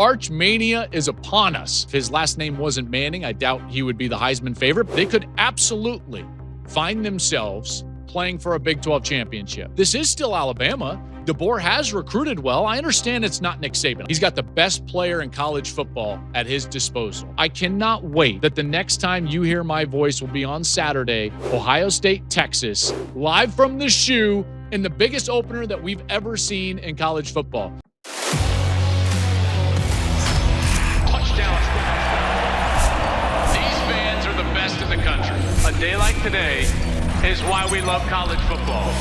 Arch Mania is upon us. If his last name wasn't Manning, I doubt he would be the Heisman favorite. They could absolutely find themselves playing for a Big 12 championship. This is still Alabama. DeBoer has recruited well. I understand it's not Nick Saban. He's got the best player in college football at his disposal. I cannot wait that the next time you hear my voice will be on Saturday, Ohio State, Texas, live from the shoe in the biggest opener that we've ever seen in college football. These fans are the best in the country. A day like today is why we love college football.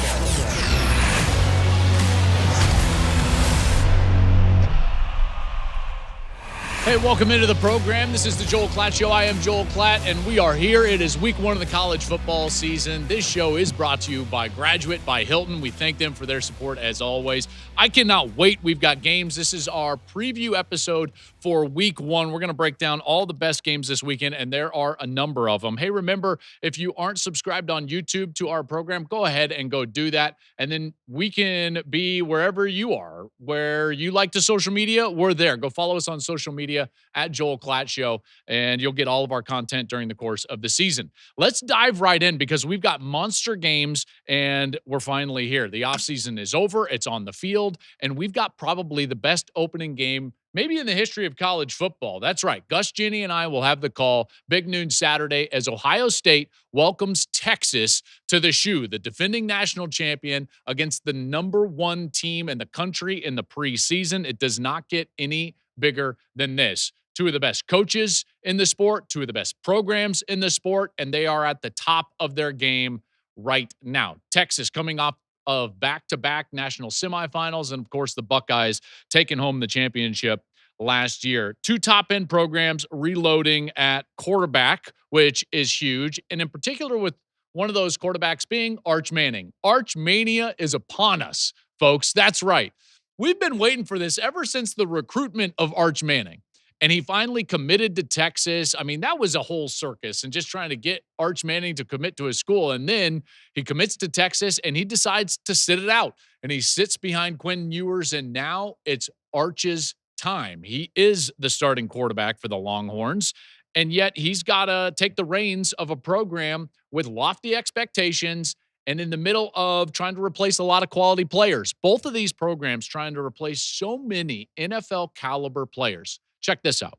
Hey, welcome into the program. This is the Joel Klatt Show. I am Joel Klatt, and we are here. It is week one of the college football season. This show is brought to you by Graduate by Hilton. We thank them for their support as always. I cannot wait. We've got games. This is our preview episode for week one. We're going to break down all the best games this weekend, and there are a number of them. Hey, remember, if you aren't subscribed on YouTube to our program, go ahead and go do that. And then we can be wherever you are, where you like to social media, we're there. Go follow us on social media at Joel Klatt Show, and you'll get all of our content during the course of the season. Let's dive right in because we've got monster games, and we're finally here. The offseason is over. It's on the field, and we've got probably the best opening game maybe in the history of college football. That's right. Gus Ginny and I will have the call big noon Saturday as Ohio State welcomes Texas to the shoe, the defending national champion against the number one team in the country in the preseason. It does not get any bigger than this. Two of the best coaches in the sport, two of the best programs in the sport, and they are at the top of their game right now. Texas coming off of back-to-back national semifinals, and of course the Buckeyes taking home the championship last year. Two top-end programs reloading at quarterback, which is huge, and in particular with one of those quarterbacks being Arch Manning. Arch Mania is upon us, folks. That's right. We've been waiting for this ever since the recruitment of Arch Manning. And he finally committed to Texas. I mean, that was a whole circus and just trying to get Arch Manning to commit to his school. And then he commits to Texas and he decides to sit it out. And he sits behind Quinn Ewers, and now it's Arch's time. He is the starting quarterback for the Longhorns. And yet he's got to take the reins of a program with lofty expectations and in the middle of trying to replace a lot of quality players. Both of these programs trying to replace so many NFL caliber players. Check this out.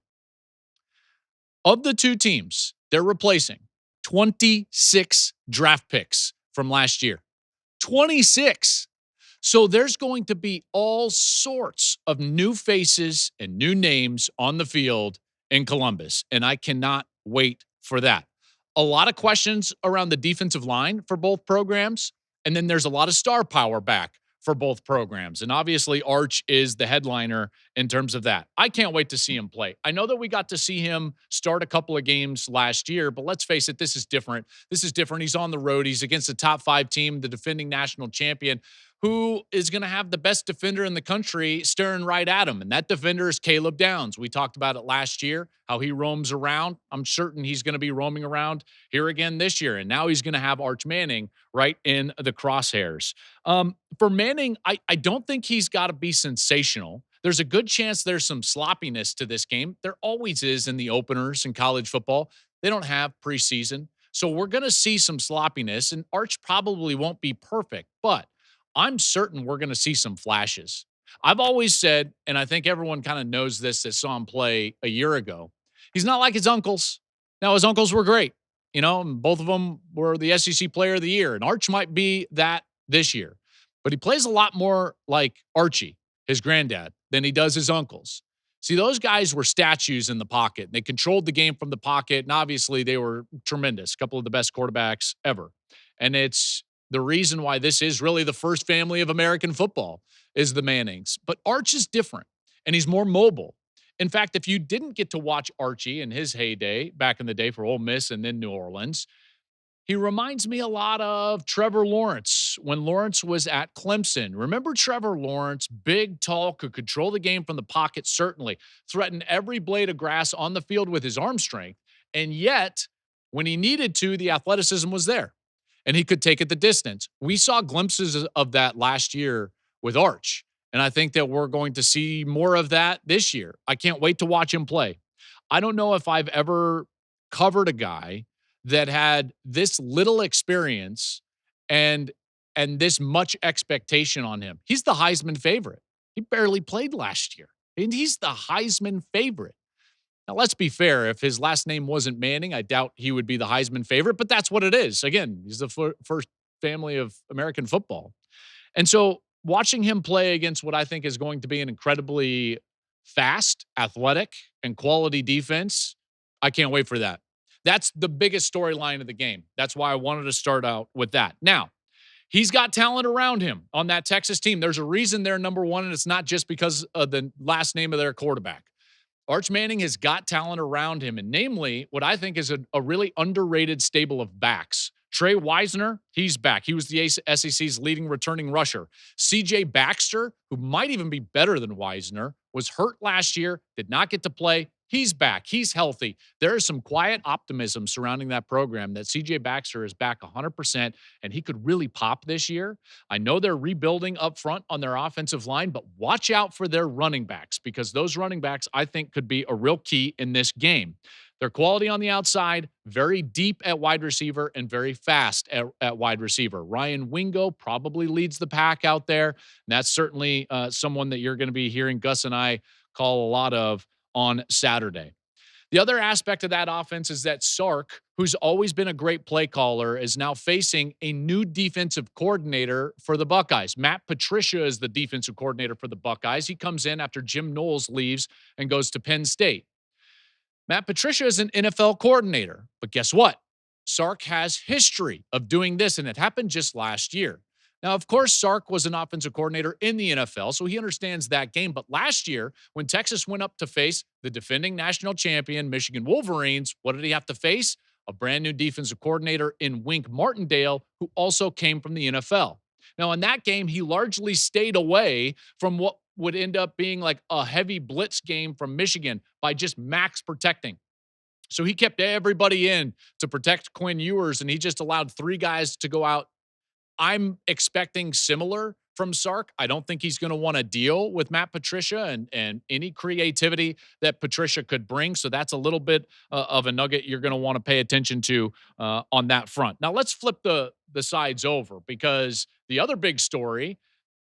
Of the two teams, they're replacing 26 draft picks from last year. 26. So there's going to be all sorts of new faces and new names on the field in Columbus, and I cannot wait for that. A lot of questions around the defensive line for both programs, and then there's a lot of star power back for both programs. And obviously, Arch is the headliner in terms of that. I can't wait to see him play. I know that we got to see him start a couple of games last year, but let's face it, this is different. This is different. He's on the road. He's against a top 5 team, the defending national champion, who is going to have the best defender in the country staring right at him. And that defender is Caleb Downs. We talked about it last year, how he roams around. I'm certain he's going to be roaming around here again this year. And now he's going to have Arch Manning right in the crosshairs. For Manning, I don't think he's got to be sensational. There's a good chance there's some sloppiness to this game. There always is in the openers in college football. They don't have preseason. So we're going to see some sloppiness, and Arch probably won't be perfect, but I'm certain we're going to see some flashes. I've always said, and I think everyone kind of knows this that saw him play a year ago, he's not like his uncles. Now, his uncles were great, and both of them were the SEC Player of the Year, and Arch might be that this year. But he plays a lot more like Archie, his granddad, than he does his uncles. See, those guys were statues in the pocket. They controlled the game from the pocket, and obviously they were tremendous, a couple of the best quarterbacks ever. And it's the reason why this is really the first family of American football is the Mannings. But Arch is different, and he's more mobile. In fact, if you didn't get to watch Archie in his heyday back in the day for Ole Miss and then New Orleans, he reminds me a lot of Trevor Lawrence when Lawrence was at Clemson. Remember Trevor Lawrence, big, tall, could control the game from the pocket, certainly, threatened every blade of grass on the field with his arm strength, and yet, when he needed to, the athleticism was there. And he could take it the distance. We saw glimpses of that last year with Arch. And I think that we're going to see more of that this year. I can't wait to watch him play. I don't know if I've ever covered a guy that had this little experience and this much expectation on him. He's the Heisman favorite. He barely played last year, and he's the Heisman favorite. Now, let's be fair. If his last name wasn't Manning, I doubt he would be the Heisman favorite, but that's what it is. Again, he's the first family of American football. And so watching him play against what I think is going to be an incredibly fast, athletic, and quality defense, I can't wait for that. That's the biggest storyline of the game. That's why I wanted to start out with that. Now, he's got talent around him on that Texas team. There's a reason they're number one, and it's not just because of the last name of their quarterback. Arch Manning has got talent around him, and namely, what I think is a really underrated stable of backs. Trey Wisner, he's back. He was the SEC's leading returning rusher. C.J. Baxter, who might even be better than Wisner, was hurt last year, did not get to play. He's back. He's healthy. There is some quiet optimism surrounding that program that C.J. Baxter is back 100%, and he could really pop this year. I know they're rebuilding up front on their offensive line, but watch out for their running backs because those running backs, I think, could be a real key in this game. Their quality on the outside, very deep at wide receiver and very fast at wide receiver. Ryan Wingo probably leads the pack out there. And that's certainly someone that you're going to be hearing Gus and I call a lot of on Saturday. The other aspect of that offense is that Sark, who's always been a great play caller, is now facing a new defensive coordinator for the Buckeyes. Matt Patricia is the defensive coordinator for the Buckeyes. He comes in after Jim Knowles leaves and goes to Penn State. Matt Patricia is an NFL coordinator, but guess what? Sark has history of doing this, and it happened just last year. Now, of course, Sark was an offensive coordinator in the NFL, so he understands that game. But last year, when Texas went up to face the defending national champion, Michigan Wolverines, what did he have to face? A brand new defensive coordinator in Wink Martindale, who also came from the NFL. Now, in that game, he largely stayed away from what would end up being like a heavy blitz game from Michigan by just max protecting. So he kept everybody in to protect Quinn Ewers, and he just allowed 3 guys to go out. I'm expecting similar from Sark. I don't think he's going to want to deal with Matt Patricia and any creativity that Patricia could bring. So that's a little bit of a nugget you're going to want to pay attention to on that front. Now let's flip the sides over because the other big story,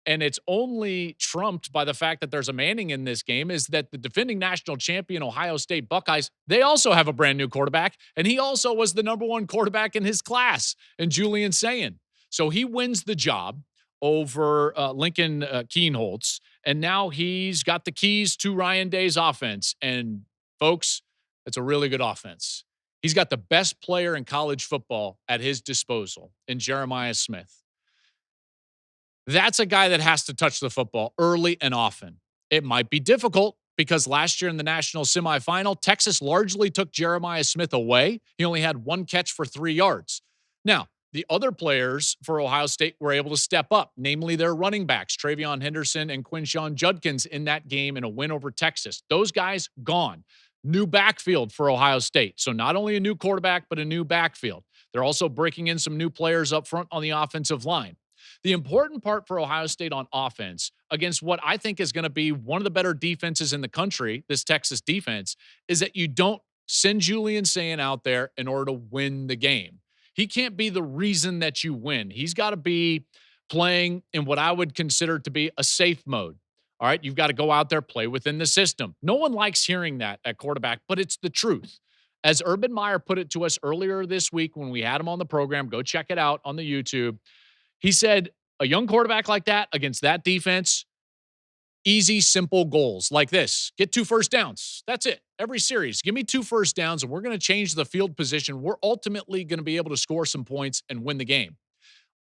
and it's only trumped by the fact that there's a Manning in this game, is that the defending national champion Ohio State Buckeyes, they also have a brand new quarterback, and he also was the number 1 quarterback in his class, and Julian Sayin. So he wins the job over Lincoln Kienholz, and now he's got the keys to Ryan Day's offense. And folks, it's a really good offense. He's got the best player in college football at his disposal in Jeremiah Smith. That's a guy that has to touch the football early and often. It might be difficult because last year in the national semifinal, Texas largely took Jeremiah Smith away. He only had 1 catch for 3 yards. Now, the other players for Ohio State were able to step up, namely their running backs, Travion Henderson and Quinshon Judkins in that game in a win over Texas. Those guys gone. New backfield for Ohio State. So not only a new quarterback, but a new backfield. They're also breaking in some new players up front on the offensive line. The important part for Ohio State on offense against what I think is going to be one of the better defenses in the country, this Texas defense, is that you don't send Julian Sayin out there in order to win the game. He can't be the reason that you win. He's got to be playing in what I would consider to be a safe mode. All right, you've got to go out there, play within the system. No one likes hearing that at quarterback, but it's the truth. As Urban Meyer put it to us earlier this week when we had him on the program, go check it out on the YouTube. He said, a young quarterback like that against that defense, easy, simple goals like this. Get 2 first downs. That's it. Every series, give me 2 first downs, and we're going to change the field position. We're ultimately going to be able to score some points and win the game.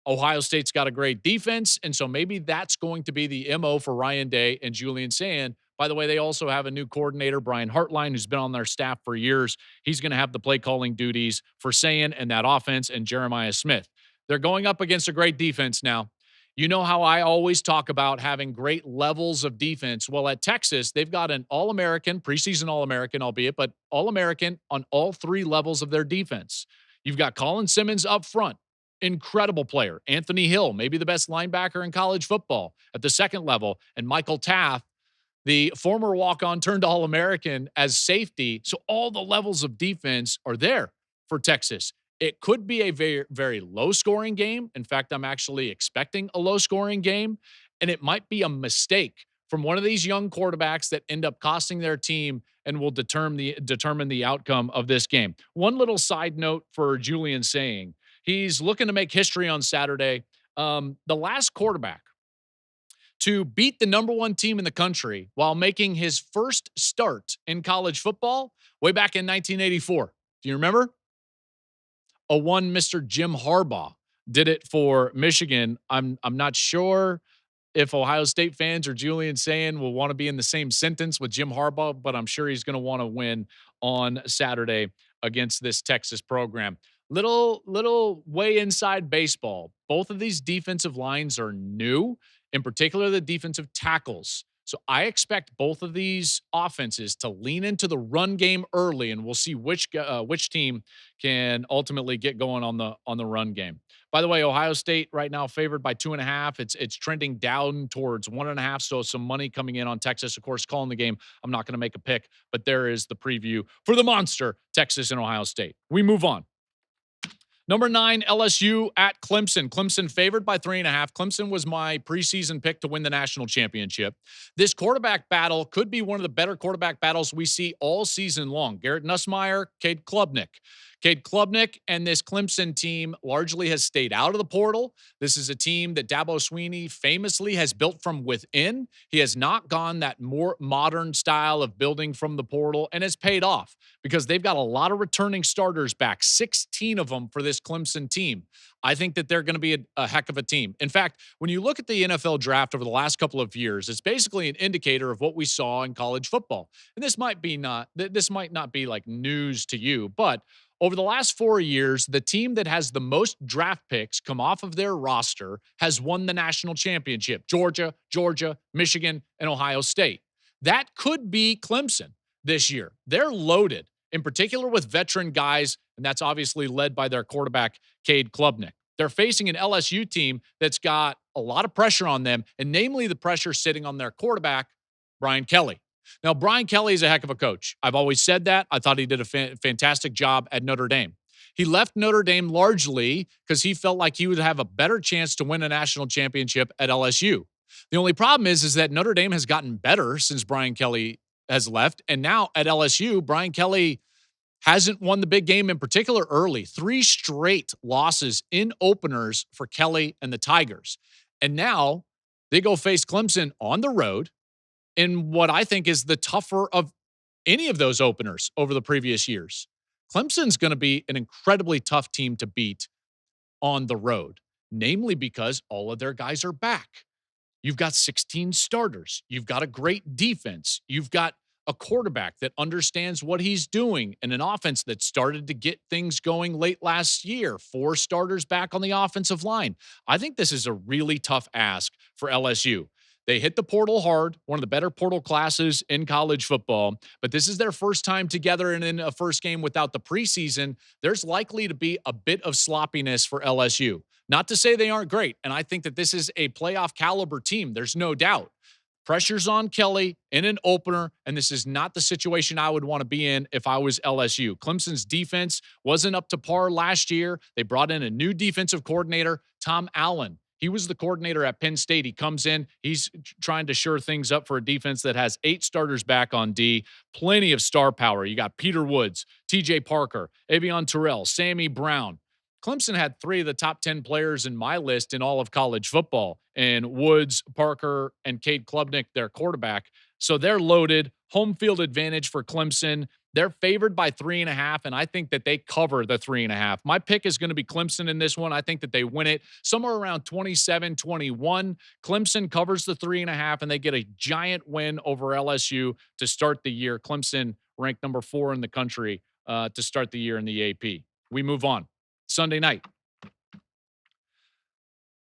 Ohio State's got a great defense, and so maybe that's going to be the MO for Ryan Day and Julian Sayin. By the way, they also have a new coordinator, Brian Hartline, who's been on their staff for years. He's going to have the play calling duties for Sayin and that offense and Jeremiah Smith. They're going up against a great defense now. You know how I always talk about having great levels of defense. Well, at Texas, they've got an All-American, preseason All-American, albeit, but All-American on all 3 levels of their defense. You've got Colin Simmons up front. incredible player. Anthony Hill, maybe the best linebacker in college football at the second level, and Michael Taft, the former walk-on turned All-American as safety. So all the levels of defense are there for Texas. It could be a very, very low-scoring game. In fact, I'm actually expecting a low-scoring game, and it might be a mistake from one of these young quarterbacks that end up costing their team and will determine the outcome of this game. One little side note for Julian saying, he's looking to make history on Saturday. The last quarterback to beat the number one team in the country while making his first start in college football way back in 1984. Do you remember? A one Mr. Jim Harbaugh did it for Michigan. I'm not sure if Ohio State fans or Julian Sayin will want to be in the same sentence with Jim Harbaugh, but I'm sure he's going to want to win on Saturday against this Texas program. Little way inside baseball. Both of these defensive lines are new, in particular the defensive tackles. So I expect both of these offenses to lean into the run game early, and we'll see which team can ultimately get going on the run game. By the way, Ohio State right now favored by 2.5. It's trending down towards 1.5. So some money coming in on Texas. Of course, calling the game. I'm not going to make a pick, but there is the preview for the monster Texas and Ohio State. We move on. Number 9, LSU at Clemson. Clemson favored by 3.5. Clemson was my preseason pick to win the national championship. This quarterback battle could be one of the better quarterback battles we see all season long. Garrett Nussmeier, Cade Klubnik. Cade Klubnik and this Clemson team largely has stayed out of the portal. This is a team that Dabo Swinney famously has built from within. He has not gone that more modern style of building from the portal, and it's paid off because they've got a lot of returning starters back, 16 of them for this Clemson team. I think that they're going to be a heck of a team. In fact, when you look at the NFL draft over the last couple of years, it's basically an indicator of what we saw in college football. And this might not be like news to you, but over the last 4 years, the team that has the most draft picks come off of their roster has won the national championship. Georgia, Michigan, and Ohio State. That could be Clemson this year. They're loaded, in particular with veteran guys, and that's obviously led by their quarterback, Cade Klubnik. They're facing an LSU team that's got a lot of pressure on them, and namely the pressure sitting on their quarterback, Brian Kelly. Now, Brian Kelly is a heck of a coach. I've always said that. I thought he did a fantastic job at Notre Dame. He left Notre Dame largely because he felt like he would have a better chance to win a national championship at LSU. The only problem is that Notre Dame has gotten better since Brian Kelly has left. And now at LSU, Brian Kelly hasn't won the big game in particular early. 3 straight losses in openers for Kelly and the Tigers. And now they go face Clemson on the road in what I think is the tougher of any of those openers over the previous years. Clemson's going to be an incredibly tough team to beat on the road, namely because all of their guys are back. You've got 16 starters. You've got a great defense. You've got a quarterback that understands what he's doing and an offense that started to get things going late last year. 4 starters back on the offensive line. I think this is a really tough ask for LSU. They hit the portal hard, one of the better portal classes in college football, but this is their first time together and in a first game without the preseason. There's likely to be a bit of sloppiness for LSU. Not to say they aren't great, and I think that this is a playoff caliber team. There's no doubt. Pressure's on Kelly in an opener, and this is not the situation I would want to be in if I was LSU. Clemson's defense wasn't up to par last year. They brought in a new defensive coordinator, Tom Allen. He was the coordinator at Penn State. He comes in. He's trying to shore things up for a defense that has 8 starters back on D. Plenty of star power. You got Peter Woods, TJ Parker, Avion Terrell, Sammy Brown. Clemson had 3 of the top 10 players in my list in all of college football. And Woods, Parker, and Cade Klubnik, their quarterback. So they're loaded. Home field advantage for Clemson. They're favored by 3.5, and I think that they cover the 3.5. My pick is going to be Clemson in this one. I think that they win it somewhere around 27-21. Clemson covers the 3.5, and they get a giant win over LSU to start the year. Clemson ranked number 4 in the country to start the year in the AP. We move on. Sunday night.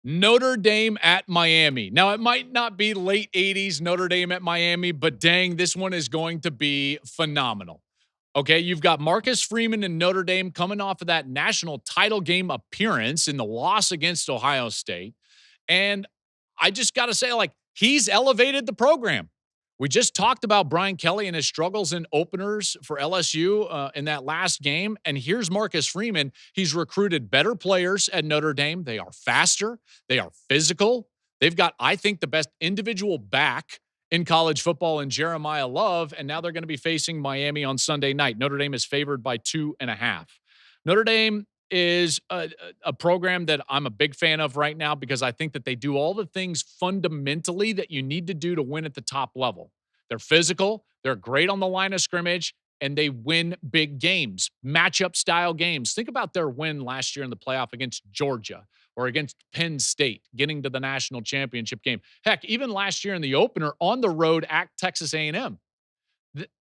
Notre Dame at Miami. Now, it might not be late 80s Notre Dame at Miami, but dang, this one is going to be phenomenal. Okay, you've got Marcus Freeman and Notre Dame coming off of that national title game appearance in the loss against Ohio State. And I just got to say, like, he's elevated the program. We just talked about Brian Kelly and his struggles in openers for LSU in that last game. And here's Marcus Freeman. He's recruited better players at Notre Dame. They are faster, they are physical. They've got, I think, the best individual back in college football in Jeremiah Love, and now they're going to be facing Miami on Sunday night. Notre Dame is favored by 2.5. Notre Dame is a program that I'm a big fan of right now because I think that they do all the things fundamentally that you need to do to win at the top level. They're physical, they're great on the line of scrimmage, and they win big games, matchup style games. Think about their win last year in the playoff against Georgia or against Penn State, getting to the national championship game. Heck, even last year in the opener on the road at Texas A&M.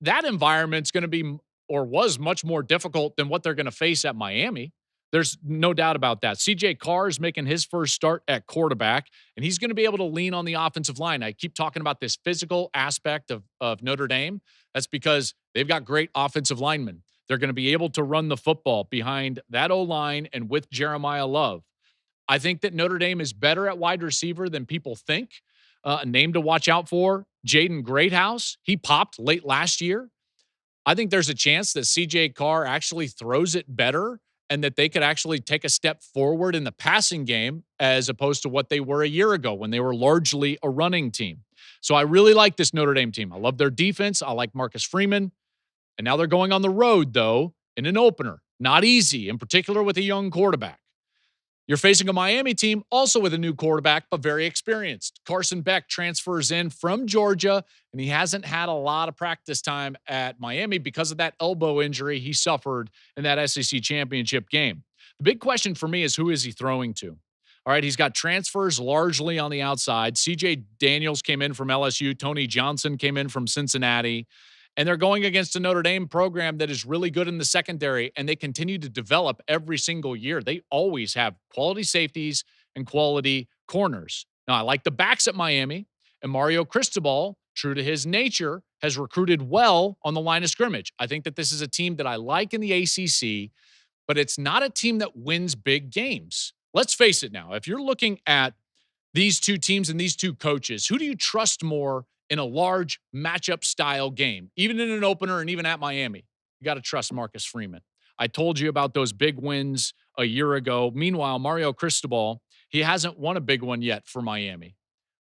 That environment's going to be or was much more difficult than what they're going to face at Miami. There's no doubt about that. CJ Carr is making his first start at quarterback, and he's going to be able to lean on the offensive line. I keep talking about this physical aspect of Notre Dame. That's because they've got great offensive linemen. They're going to be able to run the football behind that O-line and with Jeremiah Love. I think that Notre Dame is better at wide receiver than people think. A name to watch out for, Jaden Greathouse. He popped late last year. I think there's a chance that CJ Carr actually throws it better and that they could actually take a step forward in the passing game as opposed to what they were a year ago when they were largely a running team. So I really like this Notre Dame team. I love their defense. I like Marcus Freeman. And now they're going on the road, though, in an opener. Not easy, in particular with a young quarterback. You're facing a Miami team also with a new quarterback, but very experienced. Carson Beck transfers in from Georgia, and he hasn't had a lot of practice time at Miami because of that elbow injury he suffered in that SEC championship game. The big question for me is, who is he throwing to? All right, he's got transfers largely on the outside. CJ Daniels came in from LSU. Tony Johnson came in from Cincinnati. And they're going against a Notre Dame program that is really good in the secondary, and they continue to develop every single year. They always have quality safeties and quality corners. Now, I like the backs at Miami, and Mario Cristobal, true to his nature, has recruited well on the line of scrimmage. I think that this is a team that I like in the ACC, but it's not a team that wins big games. Let's face it now. If you're looking at these two teams and these two coaches, who do you trust more in a large matchup style game, even in an opener and even at Miami? You got to trust Marcus Freeman. I told you about those big wins a year ago. Meanwhile, Mario Cristobal, he hasn't won a big one yet for Miami.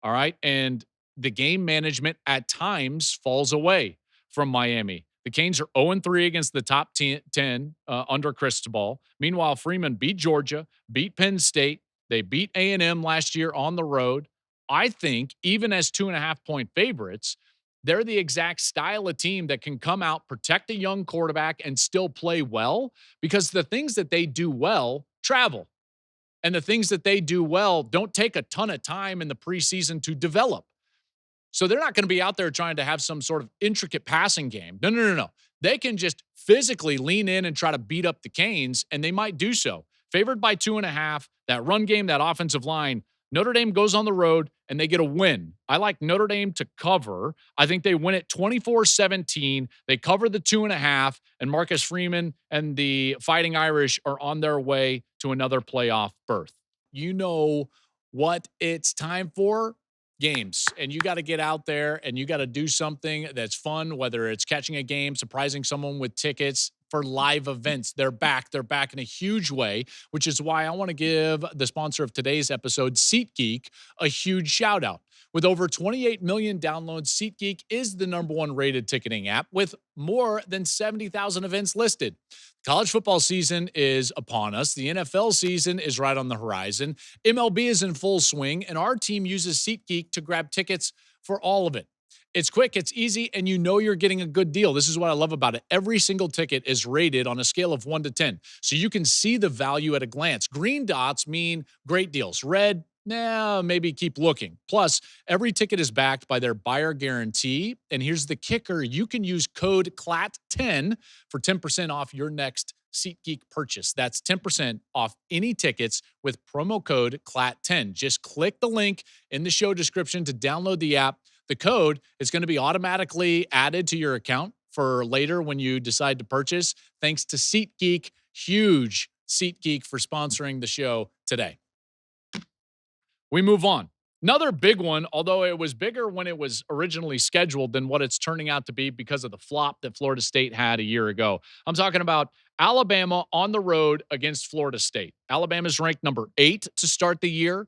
All right. And the game management at times falls away from Miami. The Canes are 0-3 against the top 10 under Cristobal. Meanwhile, Freeman beat Georgia, beat Penn State. They beat A&M last year on the road. I think even as 2.5-point favorites, they're the exact style of team that can come out, protect a young quarterback, and still play well, because the things that they do well travel. And the things that they do well don't take a ton of time in the preseason to develop. So they're not going to be out there trying to have some sort of intricate passing game. No. They can just physically lean in and try to beat up the Canes, and they might do so. Favored by 2.5, that run game, that offensive line, Notre Dame goes on the road and they get a win. I like Notre Dame to cover. I think they win it 24-17. They cover the 2.5, and Marcus Freeman and the Fighting Irish are on their way to another playoff berth. You know what it's time for? Games. And you got to get out there and you got to do something that's fun, whether it's catching a game, surprising someone with tickets for live events. They're back. They're back in a huge way, which is why I want to give the sponsor of today's episode, SeatGeek, a huge shout out. With over 28 million downloads, SeatGeek is the #1 rated ticketing app with more than 70,000 events listed. College football season is upon us. The NFL season is right on the horizon. MLB is in full swing, and our team uses SeatGeek to grab tickets for all of it. It's quick, it's easy, and you know you're getting a good deal. This is what I love about it. Every single ticket is rated on a scale of 1 to 10, so you can see the value at a glance. Green dots mean great deals. Red, maybe keep looking. Plus, every ticket is backed by their buyer guarantee. And here's the kicker. You can use code CLAT10 for 10% off your next SeatGeek purchase. That's 10% off any tickets with promo code CLAT10. Just click the link in the show description to download the app. The code is going to be automatically added to your account for later when you decide to purchase. Thanks to SeatGeek, huge SeatGeek for sponsoring the show today. We move on. Another big one, although it was bigger when it was originally scheduled than what it's turning out to be because of the flop that Florida State had a year ago. I'm talking about Alabama on the road against Florida State. Alabama's ranked number 8 to start the year.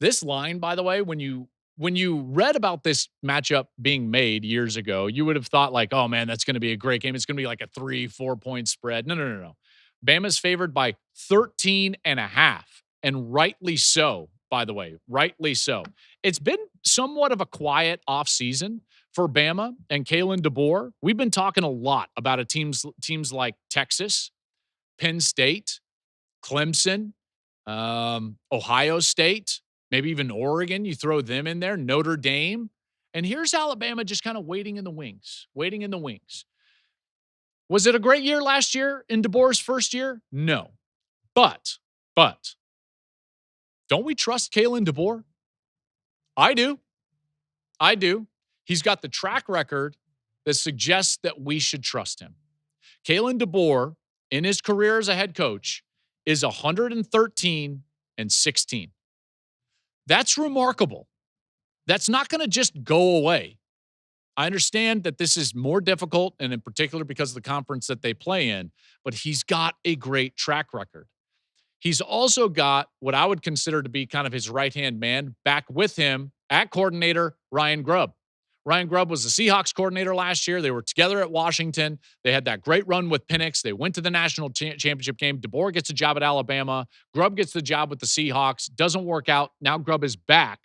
This line, by the way, when you read about this matchup being made years ago, you would have thought like, oh man, that's going to be a great game. It's going to be like a 3-4 point spread. No. Bama's favored by 13 and a half, and rightly so, by the way, rightly so. It's been somewhat of a quiet offseason for Bama and Kalen DeBoer. We've been talking a lot about teams like Texas, Penn State, Clemson, Ohio State, maybe even Oregon. You throw them in there, Notre Dame. And here's Alabama just kind of waiting in the wings. Was it a great year last year in DeBoer's first year? No. But don't we trust Kalen DeBoer? I do. He's got the track record that suggests that we should trust him. Kalen DeBoer, in his career as a head coach, is 113 and 16. That's remarkable. That's not going to just go away. I understand that this is more difficult, and in particular because of the conference that they play in, but he's got a great track record. He's also got what I would consider to be kind of his right-hand man back with him at coordinator Ryan Grubb. Ryan Grubb was the Seahawks coordinator last year. They were together at Washington. They had that great run with Penix. They went to the national championship game. DeBoer gets a job at Alabama. Grubb gets the job with the Seahawks. Doesn't work out. Now Grubb is back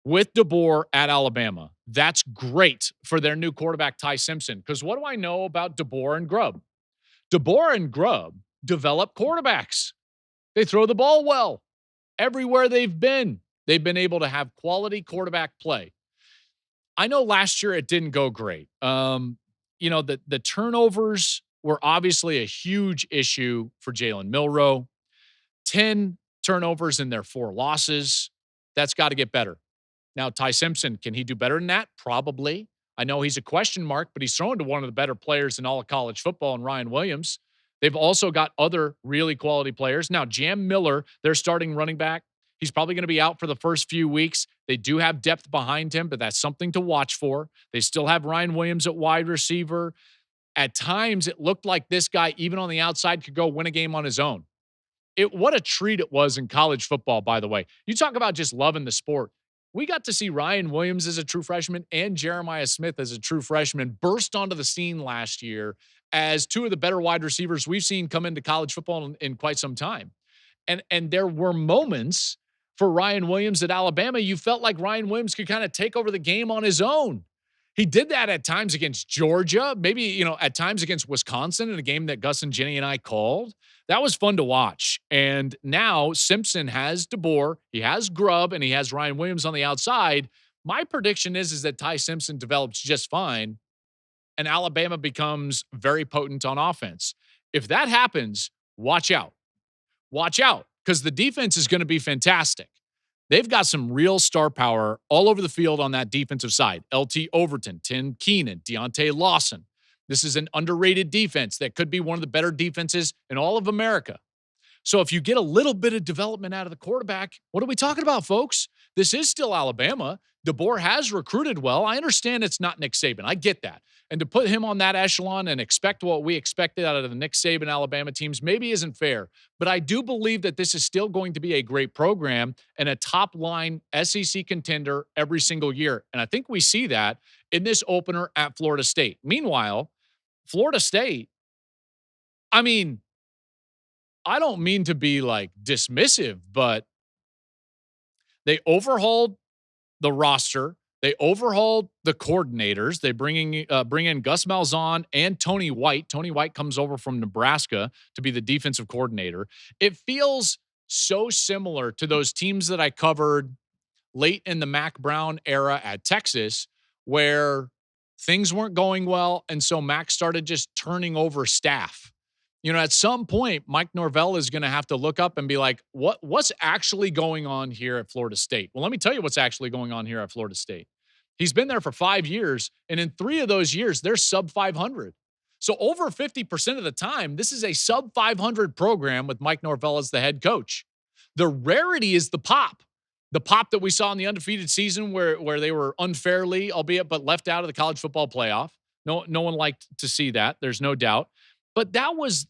with DeBoer at Alabama. That's great for their new quarterback, Ty Simpson. Because what do I know about DeBoer and Grubb? DeBoer and Grubb develop quarterbacks. They throw the ball well. Everywhere they've been able to have quality quarterback play. I know last year it didn't go great. The turnovers were obviously a huge issue for Jalen Milroe. 10 turnovers in their 4 losses. That's got to get better. Now, Ty Simpson, can he do better than that? Probably. I know he's a question mark, but he's thrown to one of the better players in all of college football in Ryan Williams. They've also got other really quality players. Now, Jam Miller, their starting running back, he's probably going to be out for the first few weeks. They do have depth behind him, but that's something to watch for. They still have Ryan Williams at wide receiver. At times, it looked like this guy, even on the outside, could go win a game on his own. What a treat it was in college football, by the way. You talk about just loving the sport. We got to see Ryan Williams as a true freshman and Jeremiah Smith as a true freshman burst onto the scene last year as 2 of the better wide receivers we've seen come into college football in quite some time. And there were moments for Ryan Williams at Alabama, you felt like Ryan Williams could kind of take over the game on his own. He did that at times against Georgia, maybe, at times against Wisconsin in a game that Gus and Jenny and I called. That was fun to watch. And now Simpson has DeBoer, he has Grubb, and he has Ryan Williams on the outside. My prediction is that Ty Simpson develops just fine and Alabama becomes very potent on offense. If that happens, watch out. Watch out, because the defense is going to be fantastic. They've got some real star power all over the field on that defensive side. LT Overton, Tim Keenan, Deontay Lawson. This is an underrated defense that could be one of the better defenses in all of America. So if you get a little bit of development out of the quarterback, what are we talking about, folks? This is still Alabama. DeBoer has recruited well. I understand it's not Nick Saban. I get that. And to put him on that echelon and expect what we expected out of the Nick Saban Alabama teams maybe isn't fair. But I do believe that this is still going to be a great program and a top-line SEC contender every single year. And I think we see that in this opener at Florida State. Meanwhile, Florida State, I don't mean to be dismissive, but they overhauled the roster. They overhauled the coordinators. They bring in Gus Malzahn and Tony White. Tony White comes over from Nebraska to be the defensive coordinator. It feels so similar to those teams that I covered late in the Mac Brown era at Texas, where things weren't going well, and so Mac started just turning over staff. At some point, Mike Norvell is going to have to look up and be like, what's actually going on here at Florida State? Well, let me tell you what's actually going on here at Florida State. He's been there for 5 years, and in 3 of those years, they're sub 500. So over 50% of the time, this is a sub 500 program with Mike Norvell as the head coach. The rarity is the pop. The pop that we saw in the undefeated season where they were unfairly, albeit but left out of the college football playoff. No one liked to see that. There's no doubt. But that was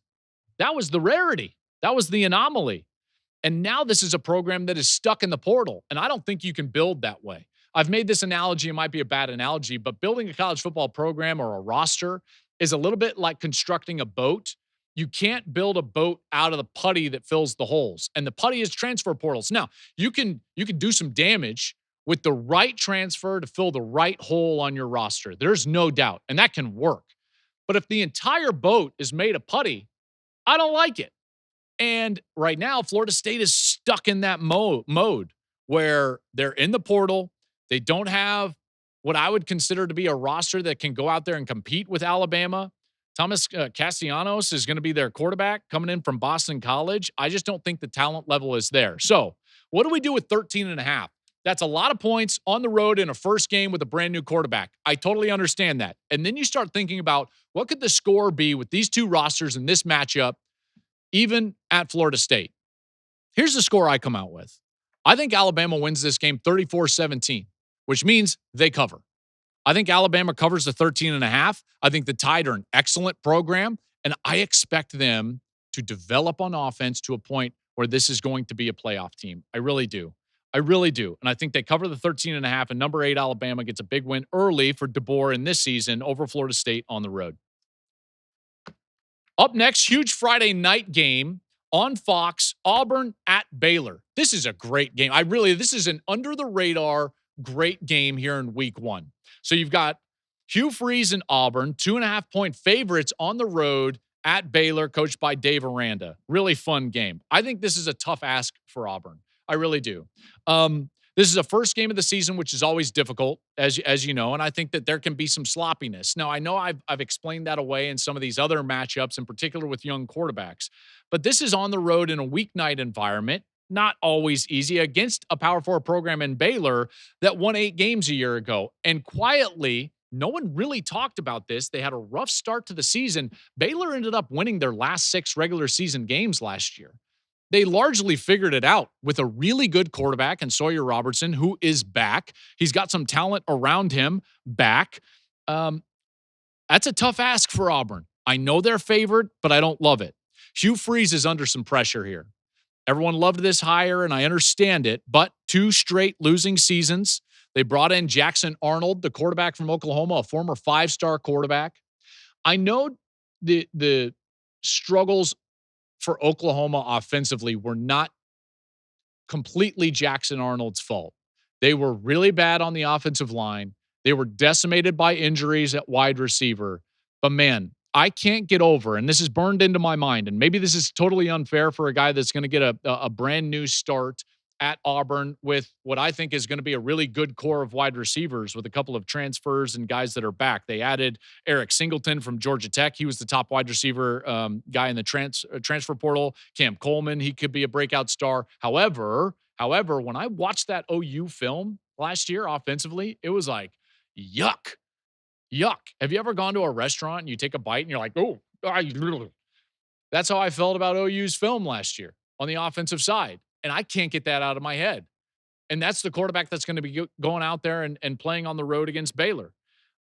the rarity. That was the anomaly. And now this is a program that is stuck in the portal. And I don't think you can build that way. I've made this analogy. It might be a bad analogy, but building a college football program or a roster is a little bit like constructing a boat. You can't build a boat out of the putty that fills the holes. And the putty is transfer portals. Now, you can do some damage with the right transfer to fill the right hole on your roster. There's no doubt. And that can work. But if the entire boat is made of putty, I don't like it. And right now, Florida State is stuck in that mode where they're in the portal. They don't have what I would consider to be a roster that can go out there and compete with Alabama. Thomas Castellanos is going to be their quarterback coming in from Boston College. I just don't think the talent level is there. So what do we do with 13.5? That's a lot of points on the road in a first game with a brand new quarterback. I totally understand that. And then you start thinking about what could the score be with these two rosters in this matchup, even at Florida State. Here's the score I come out with. I think Alabama wins this game 34-17, which means they cover. I think Alabama covers the 13.5. I think the Tide are an excellent program, and I expect them to develop on offense to a point where this is going to be a playoff team. I really do. I really do. And I think they cover the 13.5, and number 8 Alabama gets a big win early for DeBoer in this season over Florida State on the road. Up next, huge Friday night game on Fox, Auburn at Baylor. This is a great game. This is an under-the-radar great game here in week 1. So you've got Hugh Freeze and Auburn, 2.5-point favorites on the road at Baylor, coached by Dave Aranda. Really fun game. I think this is a tough ask for Auburn. I really do. This is a first game of the season, which is always difficult, as you know, and I think that there can be some sloppiness. Now, I know I've explained that away in some of these other matchups, in particular with young quarterbacks, but this is on the road in a weeknight environment, not always easy, against a Power 4 program in Baylor that won 8 games a year ago. And quietly, no one really talked about this. They had a rough start to the season. Baylor ended up winning their last 6 regular season games last year. They largely figured it out with a really good quarterback in Sawyer Robertson, who is back. He's got some talent around him back. That's a tough ask for Auburn. I know they're favored, but I don't love it. Hugh Freeze is under some pressure here. Everyone loved this hire, and I understand it, but 2 straight losing seasons. They brought in Jackson Arnold, the quarterback from Oklahoma, a former 5-star quarterback. I know the struggles for Oklahoma offensively were not completely Jackson Arnold's fault. They were really bad on the offensive line. They were decimated by injuries at wide receiver. But man, I can't get over, and this is burned into my mind, and maybe this is totally unfair for a guy that's going to get a brand new start at Auburn with what I think is going to be a really good core of wide receivers with a couple of transfers and guys that are back. They added Eric Singleton from Georgia Tech. He was the top wide receiver guy in the transfer portal. Cam Coleman, he could be a breakout star. However, when I watched that OU film last year offensively, it was like, yuck. Have you ever gone to a restaurant and you take a bite and you're like, oh, that's how I felt about OU's film last year on the offensive side. And I can't get that out of my head. And that's the quarterback that's going to be going out there and playing on the road against Baylor.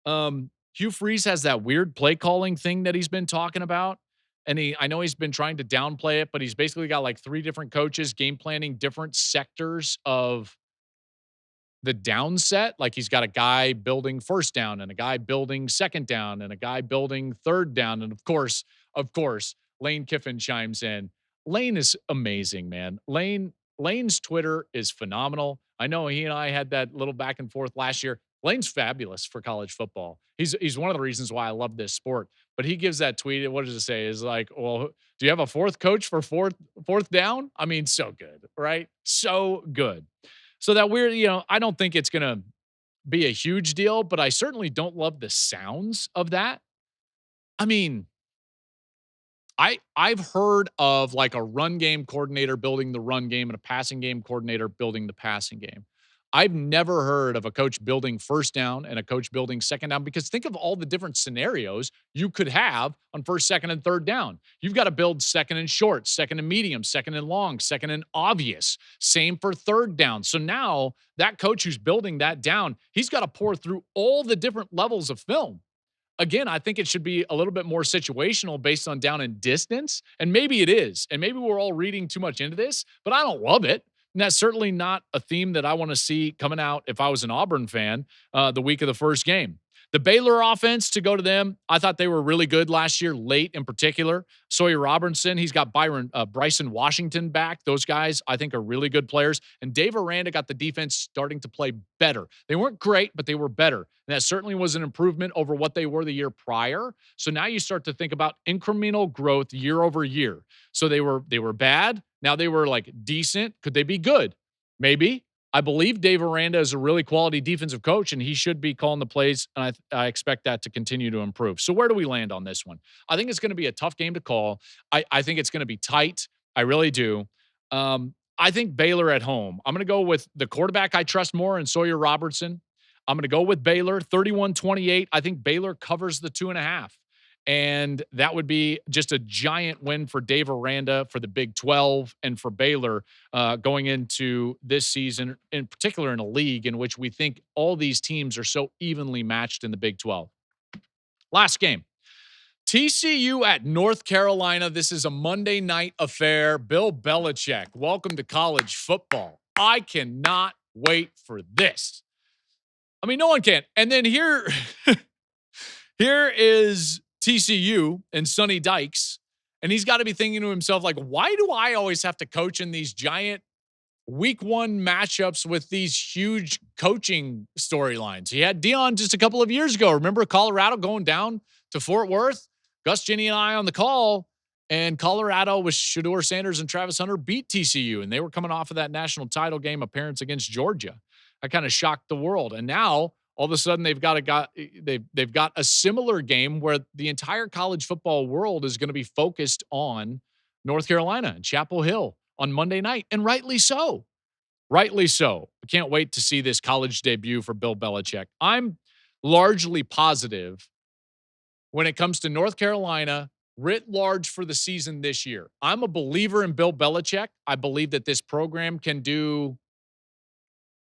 Hugh Freeze has that weird play calling thing that he's been talking about. And I know he's been trying to downplay it, but he's basically got like 3 different coaches game planning different sectors of the down set. Like he's got a guy building first down and a guy building second down and a guy building third down. And of course, Lane Kiffin chimes in. Lane is amazing, man. Lane's Twitter is phenomenal. I know he and I had that little back and forth last year. Lane's fabulous for college football. He's one of the reasons why I love this sport. But he gives that tweet. What does it say? Is like, well, do you have a 4th coach for fourth down? I mean, so good, right? So good. So that weird, I don't think it's gonna be a huge deal, but I certainly don't love the sounds of that. I mean, I've heard of like a run game coordinator building the run game and a passing game coordinator building the passing game. I've never heard of a coach building first down and a coach building second down, because think of all the different scenarios you could have on first, second, and third down. You've got to build second and short, second and medium, second and long, second and obvious. Same for third down. So now that coach who's building that down, he's got to pour through all the different levels of film. Again, I think it should be a little bit more situational based on down and distance. And maybe it is. And maybe we're all reading too much into this, but I don't love it. And that's certainly not a theme that I want to see coming out if I was an Auburn fan the week of the first game. The Baylor offense, to go to them, I thought they were really good last year, late in particular. Sawyer Robertson, he's got Bryson Washington back. Those guys, I think, are really good players. And Dave Aranda got the defense starting to play better. They weren't great, but they were better. And that certainly was an improvement over what they were the year prior. So now you start to think about incremental growth year over year. So they were bad. Now they were like decent. Could they be good? Maybe. I believe Dave Aranda is a really quality defensive coach, and he should be calling the plays, and I expect that to continue to improve. So where do we land on this one? I think it's going to be a tough game to call. I think it's going to be tight. I really do. I think Baylor at home. I'm going to go with the quarterback I trust more in Sawyer Robertson. I'm going to go with Baylor, 31-28. I think Baylor covers the 2.5. And that would be just a giant win for Dave Aranda, for the Big 12, and for Baylor going into this season, in particular in a league in which we think all these teams are so evenly matched in the Big 12. Last game. TCU at North Carolina. This is a Monday night affair. Bill Belichick, welcome to college football. I cannot wait for this. I mean, no one can. And then here is TCU and Sonny Dykes, and he's got to be thinking to himself, like, why do I always have to coach in these giant week one matchups with these huge coaching storylines? He had Dion just a couple of years ago. Remember Colorado going down to Fort Worth? Gus, Ginny, and I on the call, and Colorado with Shedeur Sanders and Travis Hunter beat TCU, and they were coming off of that national title game appearance against Georgia. That kind of shocked the world. And now all of a sudden they've got a similar game where the entire college football world is going to be focused on North Carolina and Chapel Hill on Monday night, and rightly so. Rightly so. I can't wait to see this college debut for Bill Belichick. I'm largely positive when it comes to North Carolina writ large for the season this year. I'm a believer in Bill Belichick. I believe that this program can do,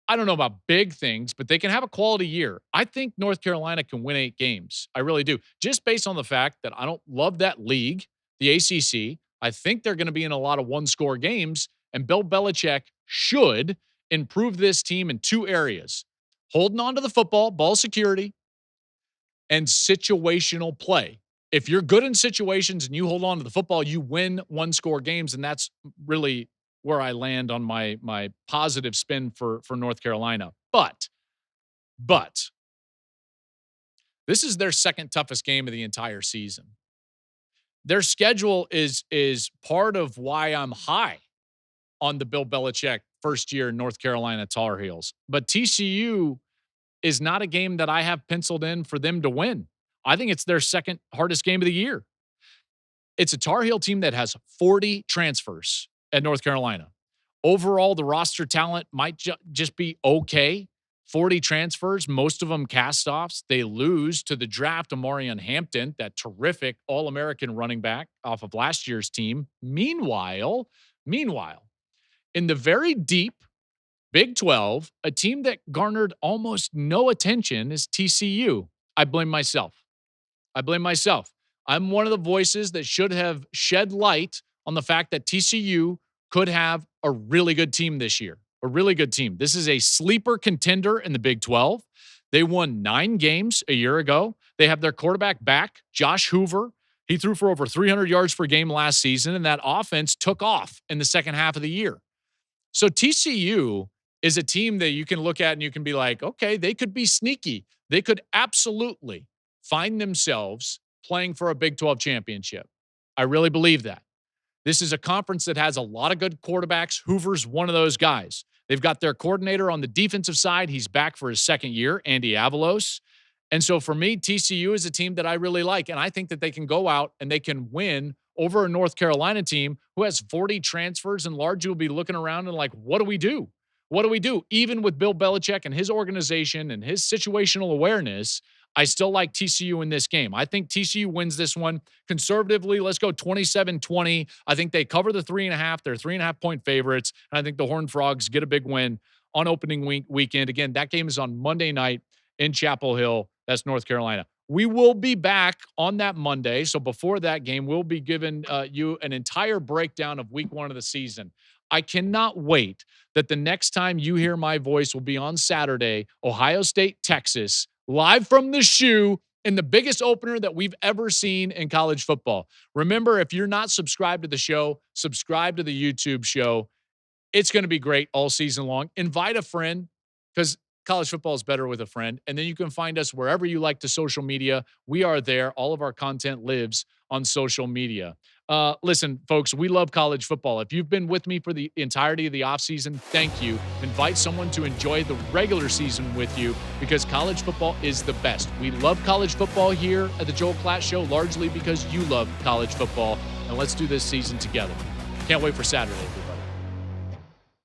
I don't know about big things, but they can have a quality year. I think North Carolina can win 8 games. I really do. Just based on the fact that I don't love that league, the ACC. I think they're going to be in a lot of one-score games, and Bill Belichick should improve this team in 2 areas: holding on to the football, ball security, and situational play. If you're good in situations and you hold on to the football, you win one-score games, and that's really where I land on my positive spin for North Carolina. But this is their second toughest game of the entire season. Their schedule is part of why I'm high on the Bill Belichick first year North Carolina Tar Heels. But TCU is not a game that I have penciled in for them to win. I think it's their second hardest game of the year. It's a Tar Heel team that has 40 transfers at North Carolina. Overall, the roster talent might just be okay. 40 transfers, most of them cast-offs. They lose to the draft Amarian Hampton, that terrific All-American running back off of last year's team. Meanwhile, in the very deep Big 12, a team that garnered almost no attention is TCU. I blame myself. I'm one of the voices that should have shed light on the fact that TCU could have a really good team this year. A really good team. This is a sleeper contender in the Big 12. They won 9 games a year ago. They have their quarterback back, Josh Hoover. He threw for over 300 yards per game last season, and that offense took off in the second half of the year. So TCU is a team that you can look at and you can be like, okay, they could be sneaky. They could absolutely find themselves playing for a Big 12 championship. I really believe that. This is a conference that has a lot of good quarterbacks. Hoover's one of those guys. They've got their coordinator on the defensive side. He's back for his second year, Andy Avalos. And so for me, TCU is a team that I really like. And I think that they can go out and they can win over a North Carolina team who has 40 transfers, and largely will be looking around and like, what do we do? what do? Even with Bill Belichick and his organization and his situational awareness, I still like TCU in this game. I think TCU wins this one. Conservatively, let's go 27-20. I think they cover the 3.5. They're 3.5-point favorites. And I think the Horned Frogs get a big win on opening weekend. Again, that game is on Monday night in Chapel Hill. That's North Carolina. We will be back on that Monday. So before that game, we'll be giving you an entire breakdown of week 1 of the season. I cannot wait that the next time you hear my voice will be on Saturday, Ohio State, Texas, live from the shoe in the biggest opener that we've ever seen in college football. Remember, if you're not subscribed to the show, subscribe to the YouTube show. It's going to be great all season long. Invite a friend because college football is better with a friend. And then you can find us wherever you like to social media. We are there. All of our content lives on social media. Listen, folks, we love college football. If you've been with me for the entirety of the offseason, thank you. Invite someone to enjoy the regular season with you because college football is the best. We love college football here at the Joel Klatt Show, largely because you love college football. And let's do this season together. Can't wait for Saturday, everybody.